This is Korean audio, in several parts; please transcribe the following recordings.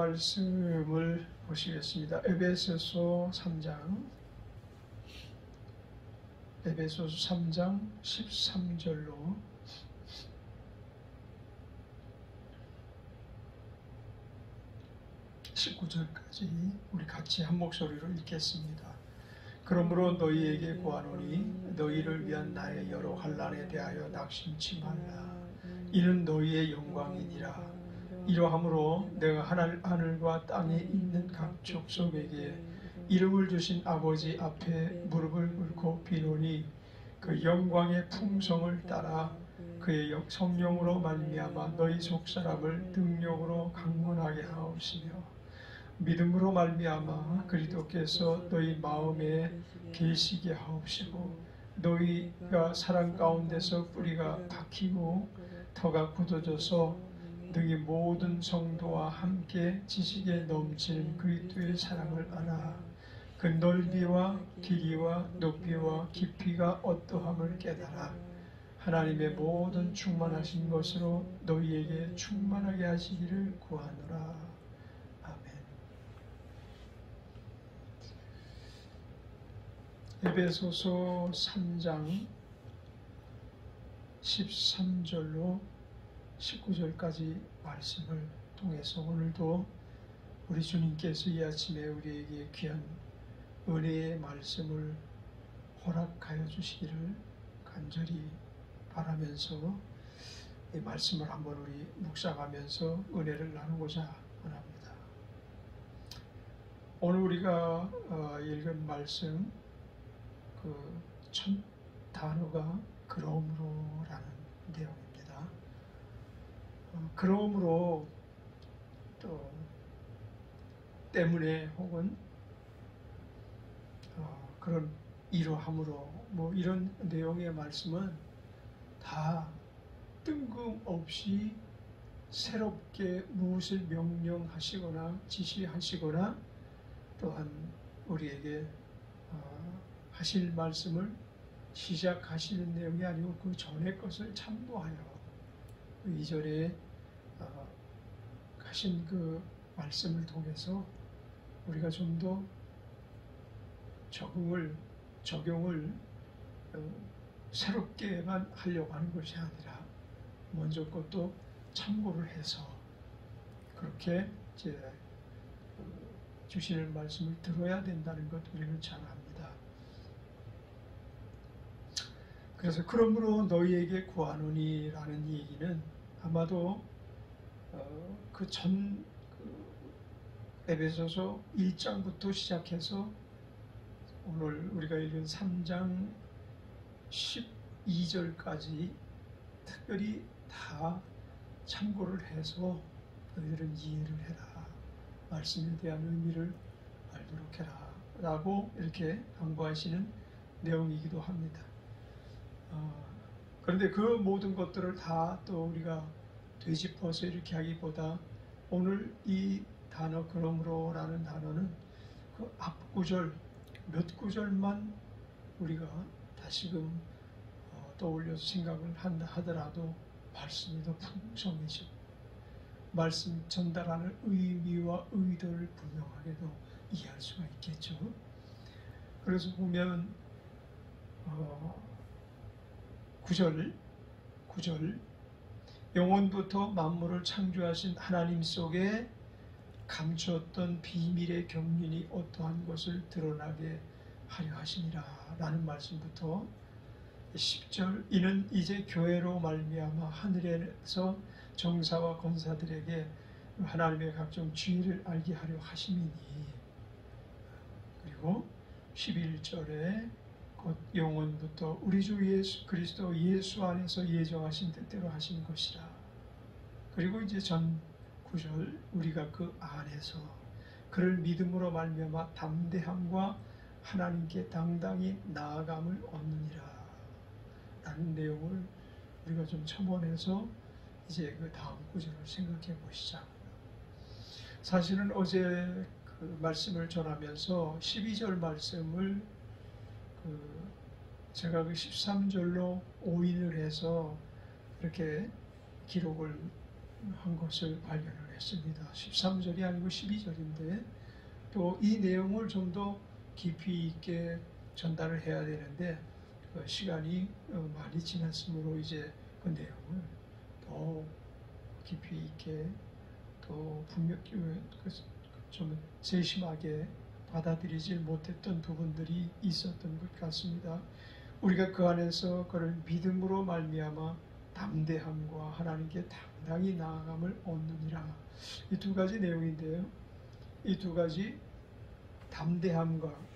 말씀을 보시겠습니다. 에베소서 3장 13절로 19절까지 우리 같이 한 목소리로 읽겠습니다. 그러므로 너희에게 구하노니 너희를 위한 나의 여러 환난에 대하여 낙심치 말라. 이는 너희의 영광이니라. 이러함으로 내가 하늘과 땅에 있는 각 족속에게 이름을 주신 아버지 앞에 무릎을 꿇고 비노니 그 영광의 풍성을 따라 그의 성령으로 말미암아 너희 속사람을 능력으로 강건하게 하옵시며 믿음으로 말미암아 그리스도께서 너희 마음에 계시게 하옵시고 너희가 사랑 가운데서 뿌리가 박히고 터가 굳어져서 너희 모든 성도와 함께 지식에 넘치는 그리스도의 사랑을 알아 그 넓이와 길이와 높이와 깊이가 어떠함을 깨달아 하나님의 모든 충만하신 것으로 너희에게 충만하게 하시기를 구하노라. 아멘. 에베소서 3장 13절로 19절까지 말씀을 통해서 오늘도 우리 주님께서 이 아침에 우리에게 귀한 은혜의 말씀을 허락하여 주시기를 간절히 바라면서 이 말씀을 한번 우리 묵상하면서 은혜를 나누고자 원합니다. 오늘 우리가 읽은 말씀 첫 단어가 그러므로라는 내용입니다. 그러므로 또 때문에 혹은 그런 이러함으로 뭐 이런 내용의 말씀은 다 뜬금없이 새롭게 무엇을 명령하시거나 지시하시거나 또한 우리에게 하실 말씀을 시작하시는 내용이 아니고 그 전의 것을 참고하여 2절에 하신 그 말씀을 통해서 우리가 좀 더 적용을 새롭게만 하려고 하는 것이 아니라 먼저 것도 참고를 해서 그렇게 이제 주시는 말씀을 들어야 된다는 것 우리는 잘 압니다. 그래서 그러므로 너희에게 구하노니 라는 얘기는 아마도 그 전 에베소서 1장부터 시작해서 오늘 우리가 읽은 3장 12절까지 특별히 다 참고를 해서 너희들은 이해를 해라. 말씀에 대한 의미를 알도록 해라. 라고 이렇게 당부하시는 내용이기도 합니다. 그런데 그 모든 것들을 다 또 우리가 되짚어서 이렇게 하기보다 오늘 이 단어 그러므로라는 단어는 그 앞구절 몇 구절만 우리가 다시금 떠올려서 생각을 하더라도 말씀이 더 풍성해지고 말씀 전달하는 의미와 의도를 분명하게도 이해할 수가 있겠죠. 그래서 보면 9절 영원부터 만물을 창조하신 하나님 속에 감추었던 비밀의 경륜이 어떠한 것을 드러나게 하려 하시니라 라는 말씀부터 10절 이는 이제 교회로 말미암아 하늘에서 정사와 권사들에게 하나님의 각종 지혜를 알게 하려 하심이니 그리고 11절에 곧 영원부터 우리 주 예수 그리스도 예수 안에서 예정하신 뜻대로 하신 것이라. 그리고 이제 전 9절 우리가 그 안에서 그를 믿음으로 말미암아 담대함과 하나님께 당당히 나아감을 얻느니라 라는 내용을 우리가 좀 첨언해서 이제 그 다음 구절을 생각해 보시자. 사실은 어제 그 말씀을 전하면서 12절 말씀을 제가 그 13절로 오인을 해서 이렇게 기록을 한 것을 발견을 했습니다. 13절이 아니고 12절인데 또 이 내용을 좀 더 깊이 있게 전달을 해야 되는데 시간이 많이 지났으므로 이제 그 내용을 더 깊이 있게 또 분명히 좀 세심하게 받아들이지 못했던 부분들이 있었던 것 같습니다. 우리가 그 안에서 그를 믿음으로 말미암아 담대함과 하나님께 당당히 나아감을 얻느니라. 이 두 가지 내용인데요. 이 두 가지 담대함과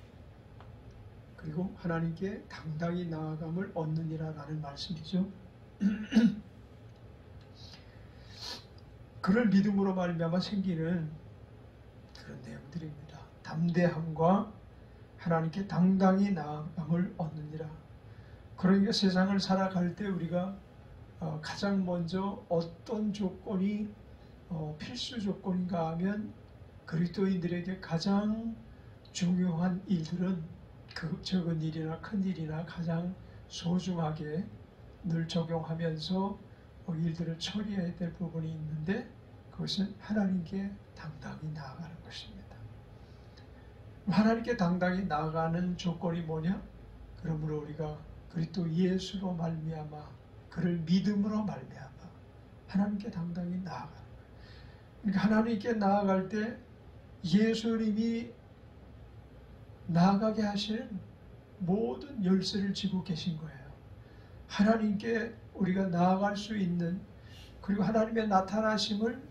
그리고 하나님께 당당히 나아감을 얻느니라라는 말씀이죠. 그를 믿음으로 말미암아 생기는 그런 내용들입니다. 담대함과 하나님께 당당히 나아감을 얻느니라. 그러니까 세상을 살아갈 때 우리가 가장 먼저 어떤 조건이 필수 조건인가 하면 그리스도인들에게 가장 중요한 일들은 그 적은 일이나 큰 일이나 가장 소중하게 늘 적용하면서 일들을 처리해야 될 부분이 있는데 그것은 하나님께 당당히 나아가는 것입니다. 하나님께 당당히 나아가는 조건이 뭐냐? 그러므로 우리가 그리스도 예수로 말미암아 그를 믿음으로 말미암아 하나님께 당당히 나아가는 거예요. 그러니까 하나님께 나아갈 때 예수님이 나아가게 하시는 모든 열쇠를 쥐고 계신 거예요. 하나님께 우리가 나아갈 수 있는 그리고 하나님의 나타나심을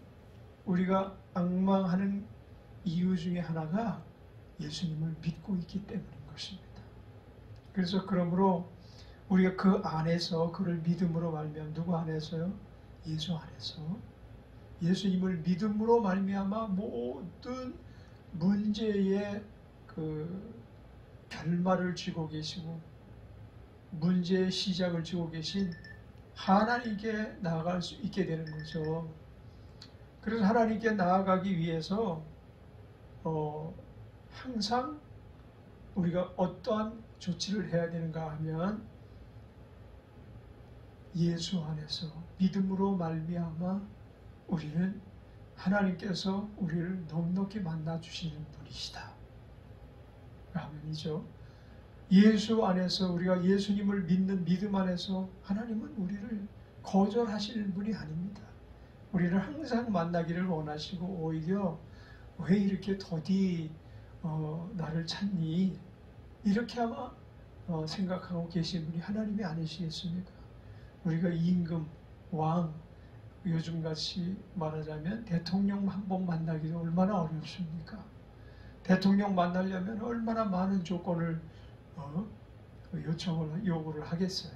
우리가 앙망하는 이유 중에 하나가 예수님을 믿고 있기 때문인 것입니다. 그래서 그러므로 우리가 그 안에서 그를 믿음으로 말미암아 누구 안에서요? 예수 안에서 예수님을 믿음으로 말미암아 모든 문제의 그 결말을 쥐고 계시고 문제의 시작을 쥐고 계신 하나님께 나아갈 수 있게 되는 거죠. 그래서 하나님께 나아가기 위해서 항상 우리가 어떠한 조치를 해야 되는가 하면 예수 안에서 믿음으로 말미암아 우리는 하나님께서 우리를 넉넉히 만나 주시는 분이시다 라면이죠. 예수 안에서 우리가 예수님을 믿는 믿음 안에서 하나님은 우리를 거절하시는 분이 아닙니다. 우리를 항상 만나기를 원하시고 오히려 왜 이렇게 더디 나를 찾니? 이렇게 아마 생각하고 계신 분이 하나님이 아니시겠습니까? 우리가 임금, 왕, 요즘같이 말하자면 대통령 한 번 만나기도 얼마나 어렵습니까? 대통령 만나려면 얼마나 많은 조건을 요구를 하겠어요.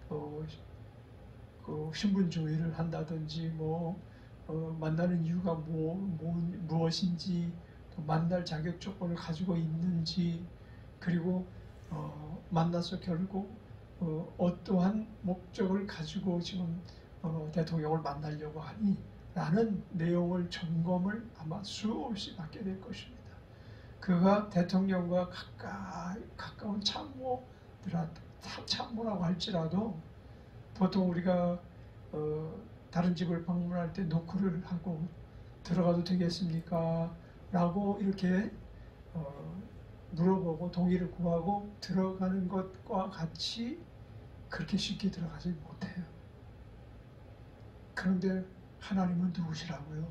그 신분 조회를 한다든지 만나는 이유가 무엇인지 또 만날 자격 조건을 가지고 있는지 그리고 만나서 결국 어떠한 목적을 가지고 지금 대통령을 만나려고 하니 라는 내용을 점검을 아마 수없이 받게 될 것입니다. 그가 대통령과 가까운 참모라고 할지라도 보통 우리가 다른 집을 방문할 때 노크를 하고 들어가도 되겠습니까? 라고 이렇게 물어보고 동의를 구하고 들어가는 것과 같이 그렇게 쉽게 들어가지 못해요. 그런데 하나님은 누구시라고요?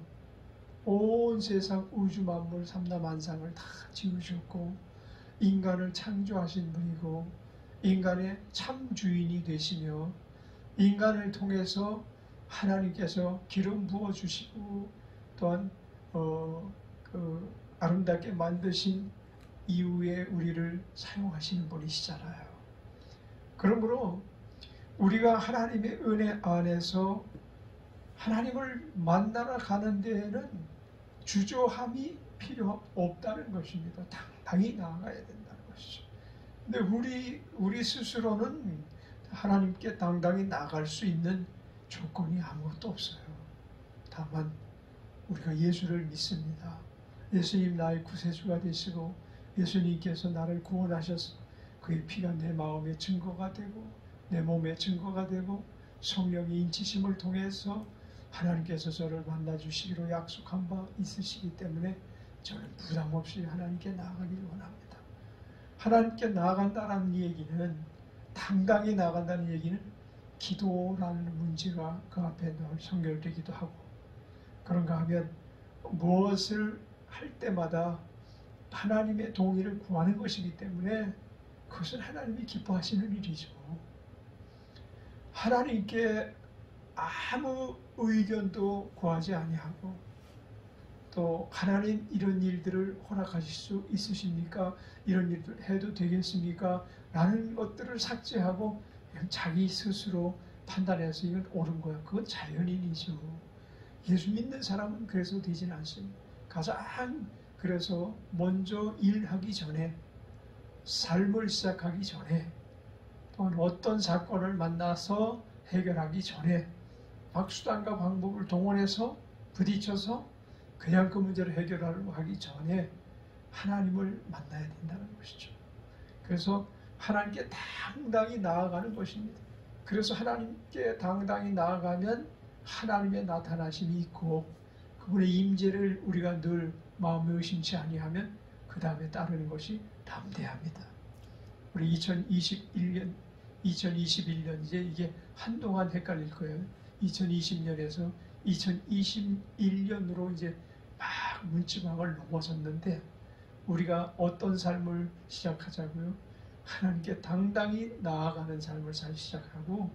온 세상 우주 만물 삼라만상을 다 지으셨고 인간을 창조하신 분이고 인간의 참 주인이 되시며 인간을 통해서 하나님께서 기름 부어주시고 또한 아름답게 만드신 이후에 우리를 사용하시는 분이시잖아요. 그러므로 우리가 하나님의 은혜 안에서 하나님을 만나러 가는 데에는 주저함이 필요 없다는 것입니다. 당당히 나아가야 된다는 것이죠. 근데 우리 스스로는 하나님께 당당히 나아갈 수 있는 조건이 아무것도 없어요. 다만 우리가 예수를 믿습니다. 예수님 나의 구세주가 되시고 예수님께서 나를 구원하셔서 그의 피가 내 마음의 증거가 되고 내 몸의 증거가 되고 성령의 인치심을 통해서 하나님께서 저를 만나주시기로 약속한 바 있으시기 때문에 저는 부담없이 하나님께 나아가기를 원합니다. 하나님께 나아간다는 얘기는, 당당히 나아간다는 얘기는 기도라는 문제가 그 앞에 늘 선결되기도 하고, 그런가 하면 무엇을 할 때마다 하나님의 동의를 구하는 것이기 때문에 그것은 하나님이 기뻐하시는 일이죠. 하나님께 아무 의견도 구하지 아니하고, 또 하나님 이런 일들을 허락하실 수 있으십니까? 이런 일들 해도 되겠습니까? 라는 것들을 삭제하고 자기 스스로 판단해서 이건 옳은 거야. 그건 자연인이죠. 예수 믿는 사람은 그래서 되지는 않습니다. 가장 그래서 먼저 일하기 전에, 삶을 시작하기 전에, 또한 어떤 사건을 만나서 해결하기 전에 수단과 방법을 동원해서 부딪혀서 그냥 그 문제를 해결하려고 하기 전에 하나님을 만나야 된다는 것이죠. 그래서 하나님께 당당히 나아가는 것입니다. 그래서 하나님께 당당히 나아가면 하나님의 나타나심이 있고, 그분의 임재를 우리가 늘 마음에 의심치 아니하면 그 다음에 따르는 것이 담대합니다. 우리 2021년 이제 이게 한동안 헷갈릴 거예요. 2020년에서 2021년으로 이제 막 문지방을 넘어섰는데, 우리가 어떤 삶을 시작하자고요? 하나님께 당당히 나아가는 삶을 시작하고,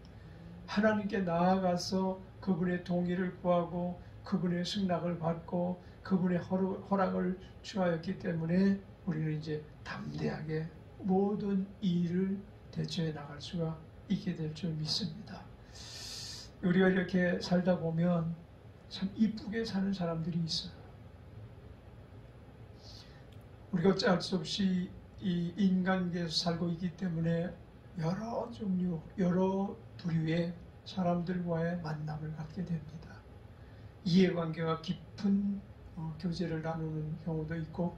하나님께 나아가서 그분의 동의를 구하고 그분의 승낙을 받고 그분의 허락을 취하였기 때문에 우리는 이제 담대하게 모든 일을 대처해 나갈 수가 있게 될 줄 믿습니다. 우리가 이렇게 살다 보면 참 이쁘게 사는 사람들이 있어요. 우리가 어찌할 수 없이 이 인간계에서 살고 있기 때문에 여러 종류, 여러 부류의 사람들과의 만남을 갖게 됩니다. 이해관계가 깊은 교제를 나누는 경우도 있고,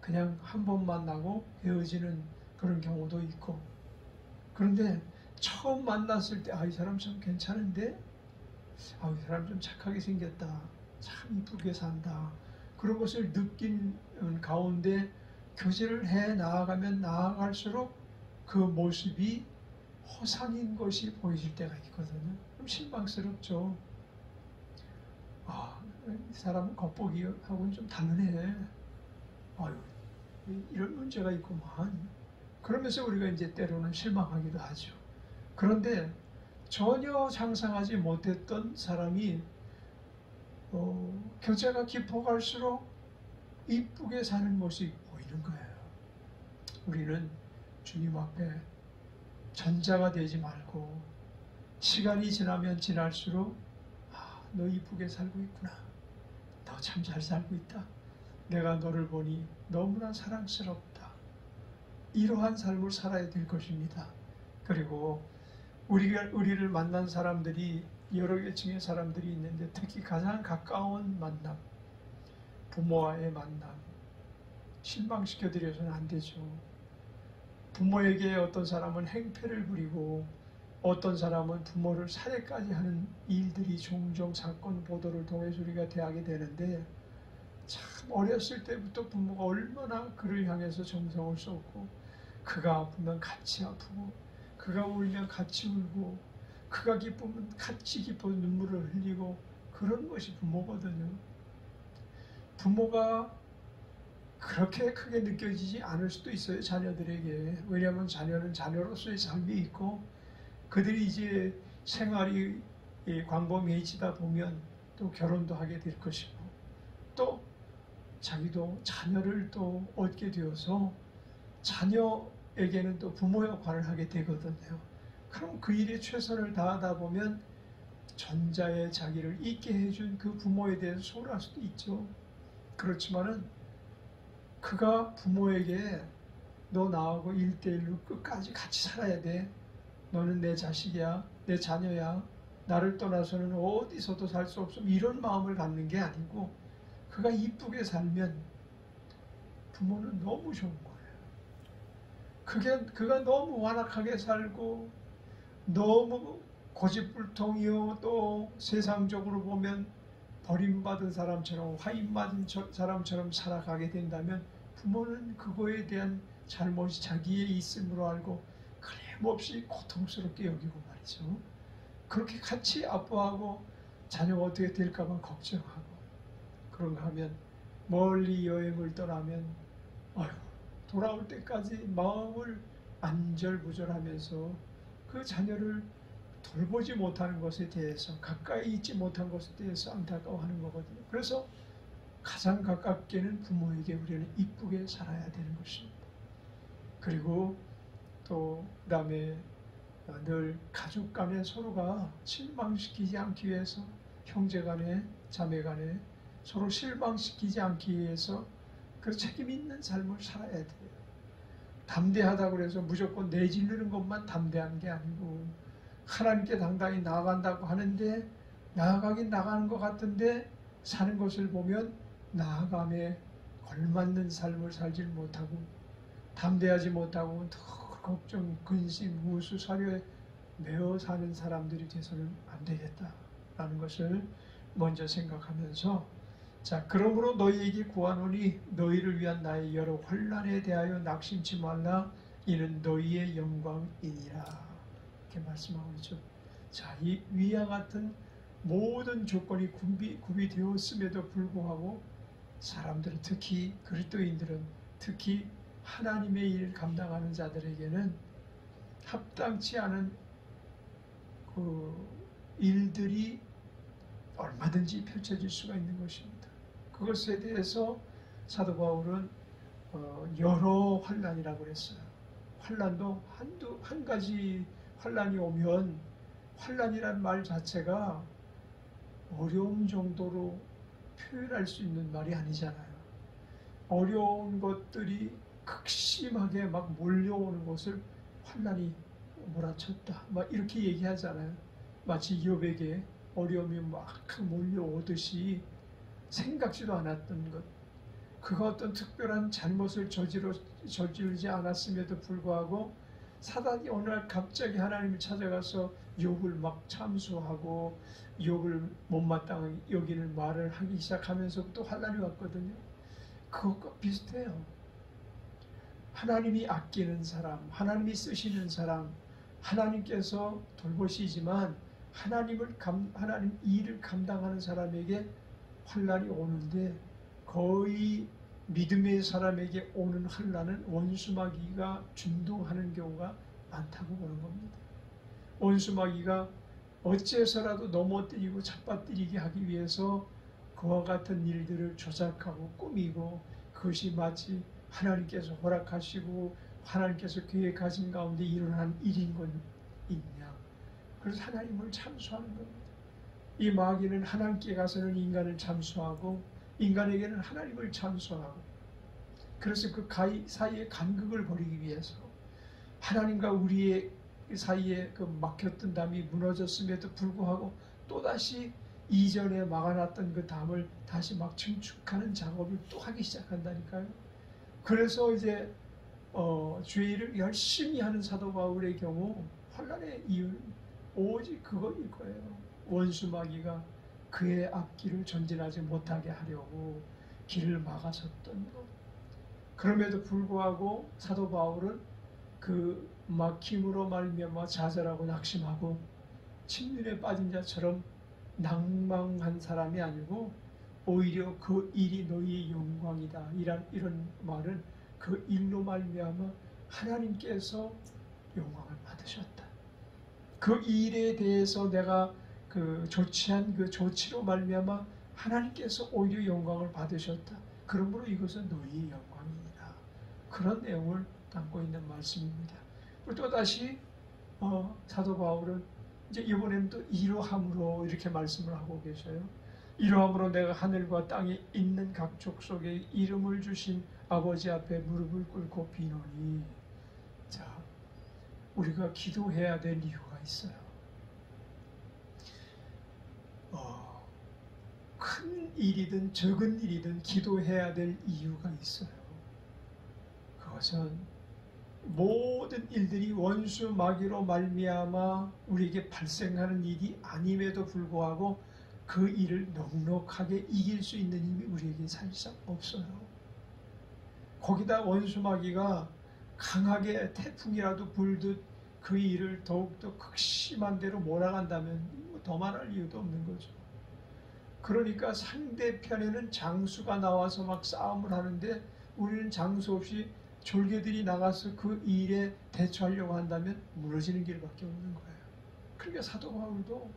그냥 한 번 만나고 헤어지는 그런 경우도 있고, 그런데 처음 만났을 때 이 사람 참 괜찮은데, 이 사람 좀 착하게 생겼다, 참 이쁘게 산다, 그런 것을 느낀 가운데 교제를 해 나아가면 나아갈수록 그 모습이 허상인 것이 보이실 때가 있거든요. 좀 실망스럽죠. 이 사람은 겉보기하고는 좀 다르네. 이런 문제가 있구만. 그러면서 우리가 이제 때로는 실망하기도 하죠. 그런데 전혀 상상하지 못했던 사람이 교제가 깊어갈수록 이쁘게 사는 모습이 보이는 거예요. 우리는 주님 앞에 전자가 되지 말고, 시간이 지나면 지날수록 너 이쁘게 살고 있구나, 너 참 잘 살고 있다, 내가 너를 보니 너무나 사랑스럽다, 이러한 삶을 살아야 될 것입니다. 그리고 우리를 만난 사람들이 여러 계층의 사람들이 있는데, 특히 가장 가까운 만남, 부모와의 만남, 실망시켜드려서는 안 되죠. 부모에게 어떤 사람은 행패를 부리고 어떤 사람은 부모를 살해까지 하는 일들이 종종 사건 보도를 통해서 우리가 대하게 되는데, 참 어렸을 때부터 부모가 얼마나 그를 향해서 정성을 쏟고, 그가 아프면 같이 아프고, 그가 울면 같이 울고, 그가 기쁘면 같이 기뻐 눈물을 흘리고, 그런 것이 부모거든요. 부모가 그렇게 크게 느껴지지 않을 수도 있어요, 자녀들에게. 왜냐하면 자녀는 자녀로서의 삶이 있고, 그들이 이제 생활이 광범위해지다 보면 또 결혼도 하게 될 것이고, 또 자기도 자녀를 또 얻게 되어서 자녀에게는 또 부모 역할을 하게 되거든요. 그럼 그 일에 최선을 다하다 보면 전자의 자기를 있게 해준 그 부모에 대해서 소홀할 수도 있죠. 그렇지만은 그가 부모에게 너 나하고 1대1로 끝까지 같이 살아야 돼, 너는 내 자식이야, 내 자녀야, 나를 떠나서는 어디서도 살 수 없어, 이런 마음을 갖는 게 아니고, 그가 이쁘게 살면 부모는 너무 좋은 거예요. 그가 너무 완악하게 살고 너무 고집불통이요 또 세상적으로 보면 버림받은 사람처럼 화인받은 사람처럼 살아가게 된다면 부모는 그거에 대한 잘못이 자기의 있음으로 알고 끊임없이 고통스럽게 여기고 말이죠. 그렇게 같이 아파하고 자녀가 어떻게 될까봐 걱정하고 그런가 하면 멀리 여행을 떠나면 돌아올 때까지 마음을 안절부절하면서 그 자녀를 돌보지 못하는 것에 대해서 가까이 있지 못한 것에 대해서 안타까워하는 거거든요. 그래서 가장 가깝게는 부모에게 우리는 이쁘게 살아야 되는 것입니다. 그리고 또 그다음에 늘 가족 간에 서로가 실망시키지 않기 위해서 형제 간에 자매 간에 서로 실망시키지 않기 위해서 그 책임 있는 삶을 살아야 돼요. 담대하다고 해서 무조건 내지르는 것만 담대한 게 아니고 하나님께 당당히 나아간다고 하는데 나아가긴 나가는 것 같은데 사는 것을 보면 나아감에 걸맞는 삶을 살지 못하고 담대하지 못하고 더 걱정, 근심, 무수, 사료에 매어 사는 사람들이 돼서는 안 되겠다라는 것을 먼저 생각하면서 자 그러므로 너희에게 구하노니 너희를 위한 나의 여러 환난에 대하여 낙심치 말라 이는 너희의 영광이니라 이렇게 말씀하고 있죠. 자, 이 위와 같은 모든 조건이 구비되었음에도 불구하고 사람들은 특히 그리스도인들은 특히 하나님의 일을 감당하는 자들에게는 합당치 않은 그 일들이 얼마든지 펼쳐질 수가 있는 것입니다. 그것에 대해서 사도 바울은 여러 환난이라고 그랬어요. 환난도 한 가지 환난이 오면 환난이라는 말 자체가 어려움 정도로 표현할 수 있는 말이 아니잖아요. 어려운 것들이 극심하게 막 몰려오는 것을 환난이 몰아쳤다. 막 이렇게 얘기하잖아요. 마치 욥에게 어려움이 막 몰려오듯이 생각지도 않았던 것. 그가 어떤 특별한 잘못을 저지르지 않았음에도 불구하고 사단이 어느 날 갑자기 하나님을 찾아가서 욥을 막 참수하고 욥을 못마땅히 여기는 말을 하기 시작하면서부터 환난이 왔거든요. 그것과 비슷해요. 하나님이 아끼는 사람, 하나님이 쓰시는 사람, 하나님께서 돌보시지만 하나님 일을 감당하는 사람에게 환난이 오는데 거의 믿음의 사람에게 오는 환난은 원수마귀가 준동하는 경우가 많다고 보는 겁니다. 원수마귀가 어째서라도 넘어뜨리고 잡아뜨리게 하기 위해서 그와 같은 일들을 조작하고 꾸미고 그것이 마치 하나님께서 허락하시고 하나님께서 계획하신 가운데 일어난 일인 건 있냐. 그래서 하나님을 참수하는 겁니다. 이 마귀는 하나님께 가서는 인간을 참수하고 인간에게는 하나님을 참수하고 그래서 그 사이에 간극을 벌이기 위해서 하나님과 우리의 사이에 그 막혔던 담이 무너졌음에도 불구하고 또다시 이전에 막아놨던 그 담을 다시 막 증축하는 작업을 또 하기 시작한다니까요. 그래서 이제 주의 일을 열심히 하는 사도 바울의 경우 환난의 이유는 오직 그거일 거예요. 원수 마귀가 그의 앞길을 전진하지 못하게 하려고 길을 막아섰던 것. 그럼에도 불구하고 사도 바울은 그 막힘으로 말미암아 좌절하고 낙심하고 침륜에 빠진 자처럼 낭망한 사람이 아니고 오히려 그 일이 너희의 영광이다. 이런 말은 그 일로 말미암아 하나님께서 영광을 받으셨다. 그 일에 대해서 내가 그 조치한 그 조치로 말미암아 하나님께서 오히려 영광을 받으셨다. 그러므로 이것은 너희의 영광이니라. 그런 내용을 담고 있는 말씀입니다. 또 다시 사도 바울은 이제 이번에는 또 이러함으로 이렇게 말씀을 하고 계셔요. 이러함으로 내가 하늘과 땅에 있는 각 족속에 이름을 주신 아버지 앞에 무릎을 꿇고 비노니. 자, 우리가 기도해야 될 이유가 있어요. 큰 일이든 적은 일이든 기도해야 될 이유가 있어요. 그것은 모든 일들이 원수 마귀로 말미암아 우리에게 발생하는 일이 아님에도 불구하고 그 일을 넉넉하게 이길 수 있는 힘이 우리에게 사실상 없어요. 거기다 원수 마귀가 강하게 태풍이라도 불듯 그 일을 더욱더 극심한 대로 몰아간다면 더 말할 이유도 없는 거죠. 그러니까 상대편에는 장수가 나와서 막 싸움을 하는데 우리는 장수 없이 졸개들이 나가서 그 일에 대처하려고 한다면 무너지는 길밖에 없는 거예요. 그러니까 사도 바울도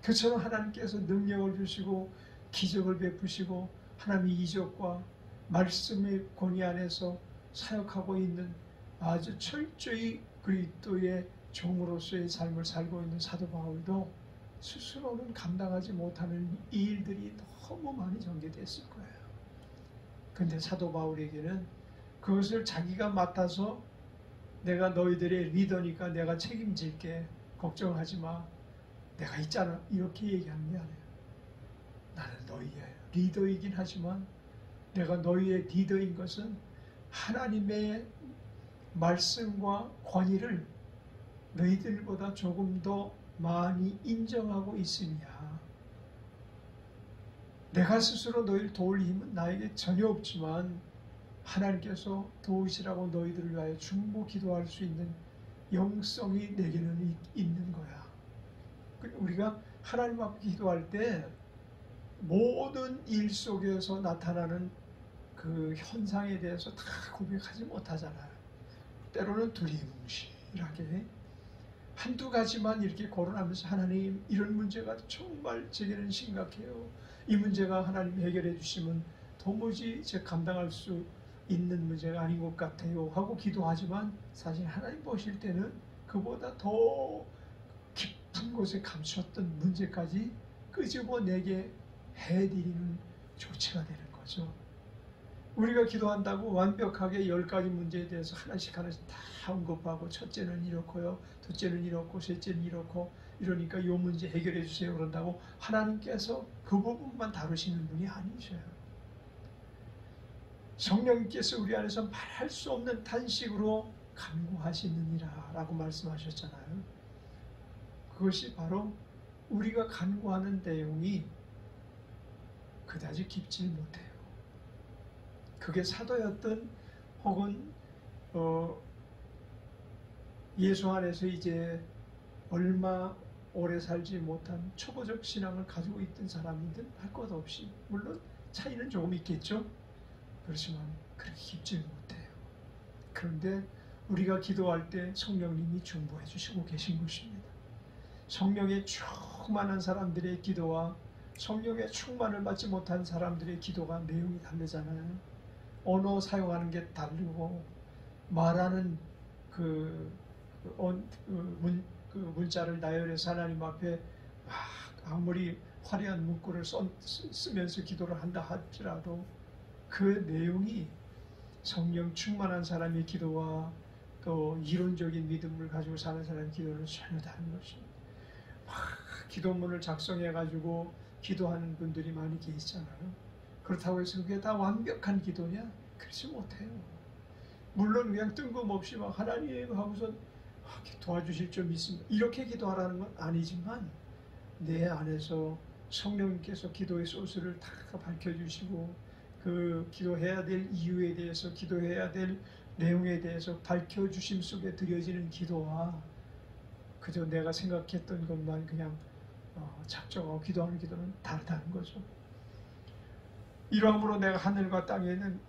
그처럼 하나님께서 능력을 주시고 기적을 베푸시고 하나님의 이적과 말씀의 권위 안에서 사역하고 있는 아주 철저히 그리스도의 종으로서의 삶을 살고 있는 사도 바울도 스스로는 감당하지 못하는 이 일들이 너무 많이 전개됐을 거예요. 근데 사도 바울에게는 그것을 자기가 맡아서 내가 너희들의 리더니까 내가 책임질게, 걱정하지 마, 내가 있잖아, 이렇게 얘기하는 게 아니에요. 나는 너희의 리더이긴 하지만 내가 너희의 리더인 것은 하나님의 말씀과 권위를 너희들보다 조금 더 많이 인정하고 있음이야. 내가 스스로 너희를 도울 힘은 나에게 전혀 없지만 하나님께서 도우시라고 너희들을 위하여 중보 기도할 수 있는 영성이 내게는 있는 거야. 우리가 하나님 앞에 기도할 때 모든 일 속에서 나타나는 그 현상에 대해서 다 고백하지 못하잖아요. 때로는 두리뭉실하게 한두 가지만 이렇게 거론하면서 하나님, 이런 문제가 정말 제게는 심각해요. 이 문제가 하나님 해결해 주시면 도무지 제가 감당할 수 있는 문제가 아닌 것 같아요 하고 기도하지만 사실 하나님 보실 때는 그보다 더 깊은 곳에 감추었던 문제까지 끄집어내게 해드리는 조치가 되는 거죠. 우리가 기도한다고 완벽하게 10가지 문제에 대해서 하나씩 다 언급하고 첫째는 이렇고요, 둘째는 이렇고, 셋째는 이렇고, 이러니까 이 문제 해결해 주세요 그런다고 하나님께서 그 부분만 다루시는 분이 아니셔요. 성령님께서 우리 안에서 말할 수 없는 탄식으로 간구하시느니라 라고 말씀하셨잖아요. 그것이 바로 우리가 간구하는 내용이 그다지 깊지 못해요. 그게 사도였던 혹은 예수 안에서 이제 얼마 오래 살지 못한 초보적 신앙을 가지고 있던 사람이든 할 것 없이, 물론 차이는 조금 있겠죠. 그렇지만 그렇게 깊지 못해요. 그런데 우리가 기도할 때 성령님이 중보해 주시고 계신 것입니다. 성령에 충만한 사람들의 기도와 성령의 충만을 받지 못한 사람들의 기도가 내용이 다르잖아요. 언어 사용하는 게 다르고 말하는 문자를 나열해서 하나님 앞에 아무리 화려한 문구를 쓰면서 기도를 한다 할지라도 그 내용이 성령 충만한 사람의 기도와 또 이론적인 믿음을 가지고 사는 사람의 기도는 전혀 다른 것입니다. 기도문을 작성해 가지고 기도하는 분들이 많이 계시잖아요. 그렇다고 해서 그게 다 완벽한 기도냐? 그렇지 못해요. 물론 그냥 뜬금없이 막 하나님 하고서 도와주실 점 있습니다, 이렇게 기도하라는 건 아니지만 내 안에서 성령님께서 기도의 소스를 다 밝혀주시고 그 기도해야 될 이유에 대해서, 기도해야 될 내용에 대해서 밝혀주심 속에 드려지는 기도와 그저 내가 생각했던 것만 그냥 작정하고 기도하는 기도는 다르다는 거죠. 이러함으로 내가 하늘과 땅에 있는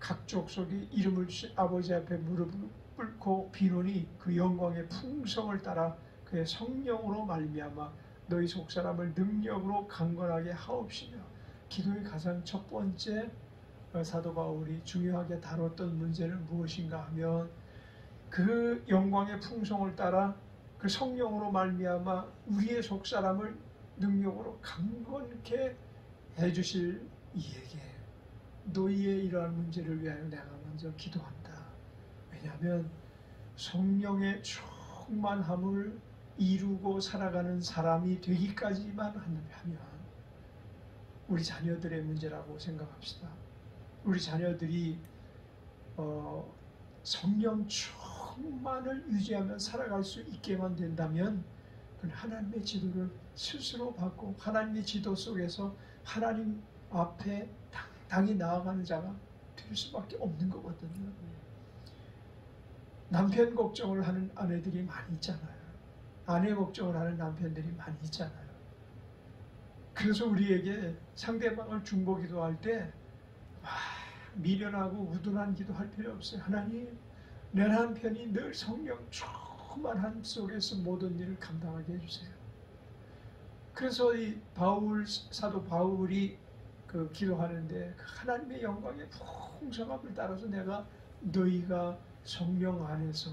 각 족속이 이름을 주신 아버지 앞에 무릎을 꿇고 비노니 그 영광의 풍성을 따라 그의 성령으로 말미암아 너희 속사람을 능력으로 강건하게 하옵시며. 기도의 가장 첫 번째 사도 바울이 중요하게 다뤘던 문제는 무엇인가 하면 그 영광의 풍성을 따라 그 성령으로 말미암아 우리의 속사람을 능력으로 강건케 해주실 이에게 너희의 이러한 문제를 위하여 내가 먼저 기도한다. 왜냐하면 성령의 충만함을 이루고 살아가는 사람이 되기까지만 하면 우리 자녀들의 문제라고 생각합시다. 우리 자녀들이 성령 충만을 유지하며 살아갈 수 있게만 된다면 그는 하나님의 지도를 스스로 받고 하나님의 지도 속에서 하나님 앞에 당당히 나아가는 자가 될 수밖에 없는 거거든요. 남편 걱정을 하는 아내들이 많이 있잖아요. 아내 걱정을 하는 남편들이 많이 있잖아요. 그래서 우리에게 상대방을 중보 기도할 때 미련하고 우둔한 기도할 필요 없어요. 하나님, 내 남편이 늘 성령 충만함 속에서 모든 일을 감당하게 해주세요. 그래서 이 사도 바울이 그 기도하는데 하나님의 영광의 풍성함을 따라서 내가 너희가 성령 안에서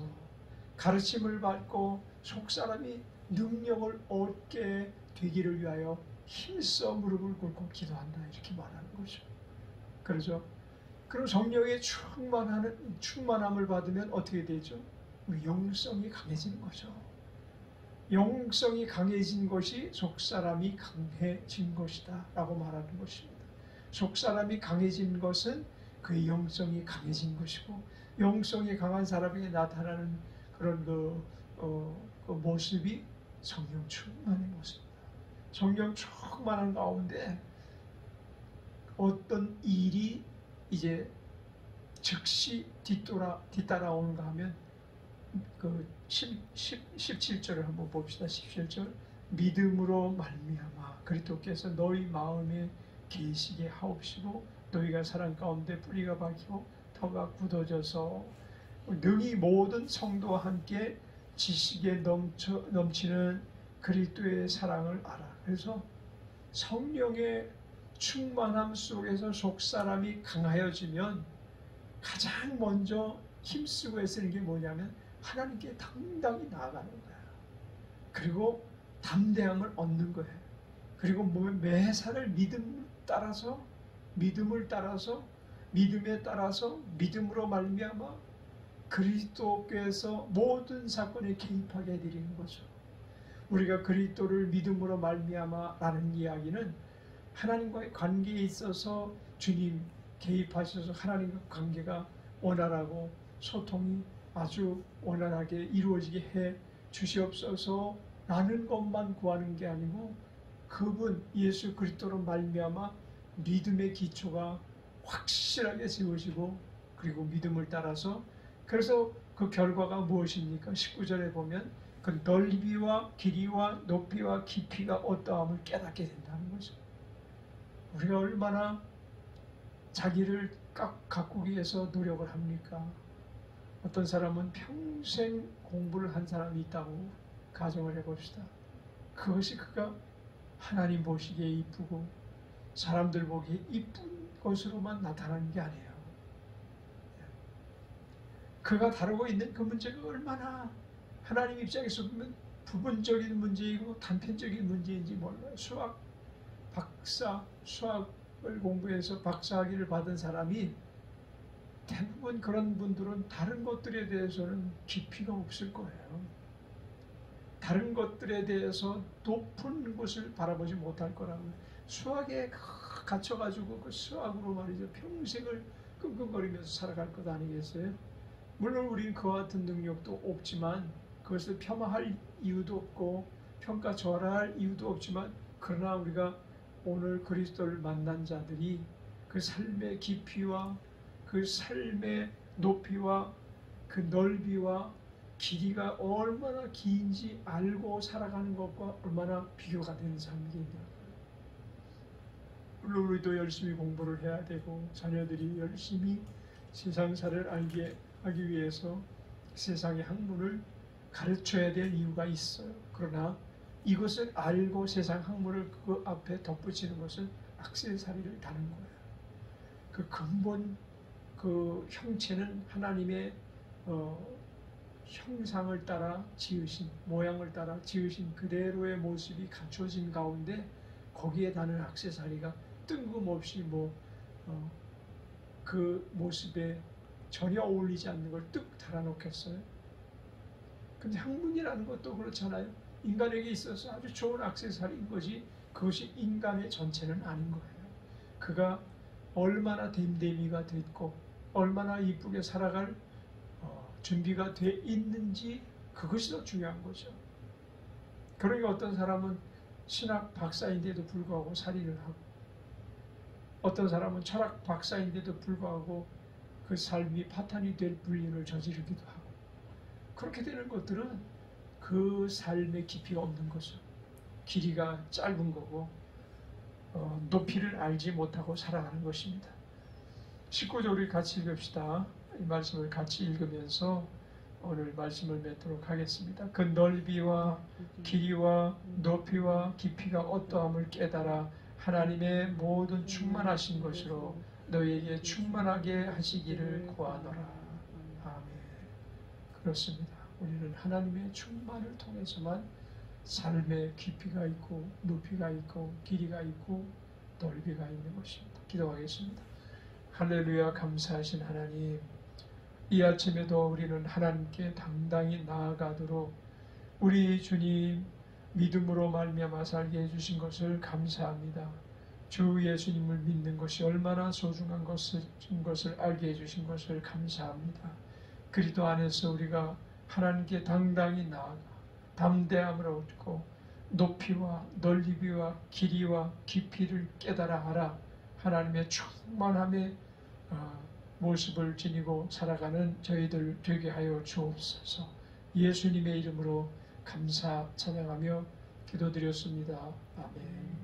가르침을 받고 속사람이 능력을 얻게 되기를 위하여 힘써 무릎을 꿇고 기도한다 이렇게 말하는 거죠. 그렇죠? 그럼 성령의 충만함을 받으면 어떻게 되죠? 우리 영성이 강해지는 거죠. 영성이 강해진 것이 속사람이 강해진 것이다 라고 말하는 것입니다. 속사람이 강해진 것은 그의 영성이 강해진 것이고 영성이 강한 사람에게 나타나는 그런 그 모습이 성령 충만의 모습입니다. 성령 충만한 가운데 어떤 일이 이제 즉시 뒤따라오는가 하면 그 17절을 한번 봅시다. 17절 믿음으로 말미암아 그리스도께서 너희 마음에 계시게 하옵시고 너희가 사랑 가운데 뿌리가 박히고 터가 굳어져서 능히 모든 성도와 함께 지식에 넘치는 그리스도의 사랑을 알아. 그래서 성령의 충만함 속에서 속사람이 강하여지면 가장 먼저 힘쓰고 애쓰는 게 뭐냐면 하나님께 당당히 나아가는 거야. 그리고 담대함을 얻는 거예요. 그리고 매사를 믿음에 따라서 믿음으로 말미암아 그리스도께서 모든 사건에 개입하게 해드리는 거죠. 우리가 그리스도를 믿음으로 말미암아라는 이야기는 하나님과의 관계에 있어서 주님 개입하셔서 하나님과 관계가 원활하고 소통이 아주 원활하게 이루어지게 해 주시옵소서 라는 것만 구하는 게 아니고 그분 예수 그리스도로 말미암아 믿음의 기초가 확실하게 세워지고 그리고 믿음을 따라서 그래서 그 결과가 무엇입니까? 19절에 보면 그 넓이와 길이와 높이와 깊이가 어떠함을 깨닫게 된다는 거죠. 우리가 얼마나 자기를 가꾸기 위해서 노력을 합니까? 어떤 사람은 평생 공부를 한 사람이 있다고 가정을 해봅시다. 그것이 그가 하나님 보시기에 이쁘고 사람들 보기에 이쁜 것으로만 나타나는 게 아니에요. 그가 다루고 있는 그 문제가 얼마나 하나님 입장에서 보면 부분적인 문제이고 단편적인 문제인지 몰라요. 수학을 공부해서 박사학위를 받은 사람이 대부분 그런 분들은 다른 것들에 대해서는 깊이가 없을 거예요. 다른 것들에 대해서 높은 곳을 바라보지 못할 거라고. 수학에 갇혀가지고 그 수학으로 말이죠. 평생을 끙끙거리면서 살아갈 것 아니겠어요? 물론 우리는 그와 같은 능력도 없지만 그것을 폄하할 이유도 없고 평가절하할 이유도 없지만 그러나 우리가 오늘 그리스도를 만난 자들이 그 삶의 깊이와 그 삶의 높이와 그 넓이와 길이가 얼마나 긴지 알고 살아가는 것과 얼마나 비교가 되는 삶이겠냐. 물론 우리도 열심히 공부를 해야 되고 자녀들이 열심히 세상사를 하기 위해서 세상의 학문을 가르쳐야 될 이유가 있어요. 그러나 이것을 알고 세상 학문을 그 앞에 덧붙이는 것은 액세서리를 다는 거예요. 그 근본 그 형체는 하나님의 형상을 따라 지으신, 모양을 따라 지으신 그대로의 모습이 갖춰진 가운데 거기에 다는 액세서리가 뜬금없이 그 모습에 전혀 어울리지 않는 걸 뚝 달아놓겠어요? 근데 학문이라는 것도 그렇잖아요. 인간에게 있어서 아주 좋은 액세서리인 거지 그것이 인간의 전체는 아닌 거예요. 그가 얼마나 됨됨이가 됐고 얼마나 이쁘게 살아갈 준비가 돼 있는지 그것이 더 중요한 거죠. 그러니까 어떤 사람은 신학 박사인데도 불구하고 살인을 하고, 어떤 사람은 철학 박사인데도 불구하고 그 삶이 파탄이 될 불륜을 저지르기도 하고, 그렇게 되는 것들은 그 삶의 깊이가 없는 거죠. 길이가 짧은 거고 높이를 알지 못하고 살아가는 것입니다. 19절 우리 같이 읽읍시다. 이 말씀을 같이 읽으면서 오늘 말씀을 맺도록 하겠습니다. 그 넓이와 길이와 높이와 깊이가 어떠함을 깨달아 하나님의 모든 충만하신 것으로 너희에게 충만하게 하시기를 구하노라. 아멘. 그렇습니다. 우리는 하나님의 충만을 통해서만 삶의 깊이가 있고 높이가 있고 길이가 있고 넓이가 있는 것입니다. 기도하겠습니다. 할렐루야. 감사하신 하나님, 이 아침에도 우리는 하나님께 당당히 나아가도록 우리 주님 믿음으로 말미암아 살게 해주신 것을 감사합니다. 주 예수님을 믿는 것이 얼마나 소중한 것을 알게 해주신 것을 감사합니다. 그리스도 안에서 우리가 하나님께 당당히 나아가 담대함을 얻고 높이와 넓이와 길이와 깊이를 깨달아 알아 하나님의 충만함의 모습을 지니고 살아가는 저희들 되게 하여 주옵소서. 예수님의 이름으로 감사 찬양하며 기도드렸습니다. 아멘.